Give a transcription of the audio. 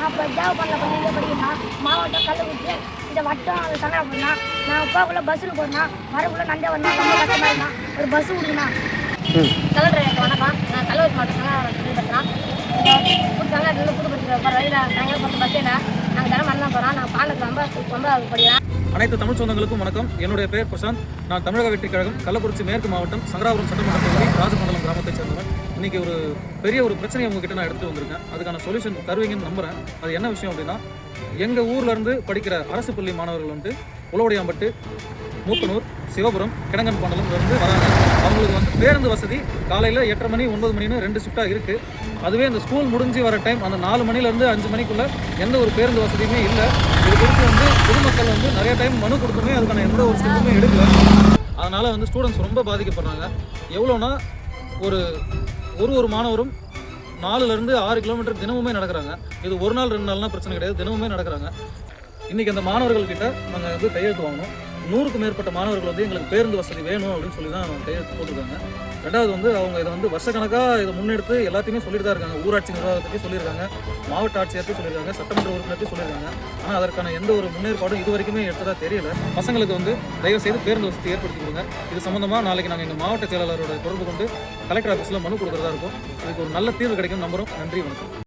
நான் இப்போ தேவைப்படல பள்ளியில் படிக்கிறேன்னா மாவட்டம் கள்ளக்குறிச்சி இந்த வட்டம் அது சங்கடப்படுறா. நான் அப்பாவுக்குள்ளே பஸ்ஸில் போகிறேன்னா வரக்குள்ளே நந்தே வரணும் ரொம்ப கஷ்டமாக இருந்தா ஒரு பஸ்ஸு கொடுக்குண்ணா. கலெக்டர் வணக்கம். நான் கள்ளக்குறிச்சி மாவட்டம் சங்கடம் பேசுகிறேன். சங்கடத்தில் புதுப்பட்டி போகிற வழியில் சாயங்காலம் 10 பஸ் இல்லை. நாங்கள் தரம் மறந்து போகிறோம். நாங்கள் பாலத்தில் ரொம்ப படிக்கிறேன். அனைத்து தமிழ் சொந்தங்களுக்கும் வணக்கம். என்னுடைய பெயர் பிரசாந்த். நான் தமிழக வெற்றிக் கழகம் கள்ளக்குறிச்சி மேற்கு மாவட்டம் சங்கராபுரம் சட்டமன்ற தொகுதி ராஜமண்டலம் கிராமத்தை சேர்ந்தவன். இன்றைக்கி ஒரு பெரிய ஒரு பிரச்சனையை உங்ககிட்ட நான் எடுத்துகிட்டு வந்திருக்கேன். அதுக்கான சொல்யூஷன் தருவீங்கன்னு நம்புகிறேன். அது என்ன விஷயம் அப்படின்னா, எங்கள் ஊர்லேருந்து படிக்கிற அரசு பள்ளி மாணவர்கள் வந்து உளவடியாம்பட்டு, மூக்கனூர், சிவபுரம், கிடங்கன்பாண்டலம்லேருந்து வராங்க. அவங்களுக்கு வந்து பேருந்து வசதி காலையில் 8:30 மணி 9 மணின்னு 2 ஷிஃப்டாக இருக்குது. அதுவே இந்த ஸ்கூல் முடிஞ்சு வர டைம் அந்த 4 மணிலேருந்து 5 மணிக்குள்ளே எந்த ஒரு பேருந்து வசதியுமே இல்லை. இது குறித்து வந்து பொதுமக்கள் வந்து நிறைய டைம் மனு கொடுத்துமே அதுக்கான எந்த ஒரு ஸ்டெப்புமே எடுக்கல. அதனால் வந்து ஸ்டூடெண்ட்ஸ் ரொம்ப பாதிக்கப்படுறாங்க. எவ்வளோனா ஒரு மாணவரும் 4லேருந்து 6 கிலோமீட்டர் தினமுமே நடக்கிறாங்க. இது ஒரு நாள் 2 நாள்னா பிரச்சனை கிடையாது, தினமுமே நடக்கிறாங்க. இன்றைக்கி அந்த மாணவர்கள்கிட்ட நாங்கள் வந்து கையெழுத்து வாங்கணும். 100க்கும் மேற்பட்ட மாணவர்கள் வந்து எங்களுக்கு பேருந்து வசதி வேணும் அப்படின்னு சொல்லி தான் கையெழுத்து போட்டிருக்காங்க. ரெண்டாவது வந்து அவங்க இதை வந்து வருஷக்கணக்காக இதை முன்னெடுத்து எல்லாத்தையுமே சொல்லிட்டு தான் இருக்காங்க. ஊராட்சி நிர்வாகத்தையும் சொல்லியிருக்காங்க, மாவட்ட ஆட்சியர்த்தையும் சொல்லியிருக்காங்க, சட்டமன்ற உறுப்பினர்த்தையும் சொல்லியிருக்காங்க. ஆனால் அதற்கான எந்த ஒரு முன்னேற்பாடும் இது வரைக்குமே எடுத்ததாக தெரியல. பசங்களுக்கு வந்து தயவு செய்து பேருந்து வசதி ஏற்படுத்தி கொடுங்க. இது சம்மந்தமாக நாளைக்கு நாங்கள் எங்கள் மாவட்ட செயலாளரோட தொடர்பு கொண்டு கலெக்டர் ஆஃபீஸில் மனு கொடுக்குறதா இருக்கும். இதுக்கு ஒரு நல்ல தீர்வு கிடைக்கும் நம்புகிறோம். நன்றி, வணக்கம்.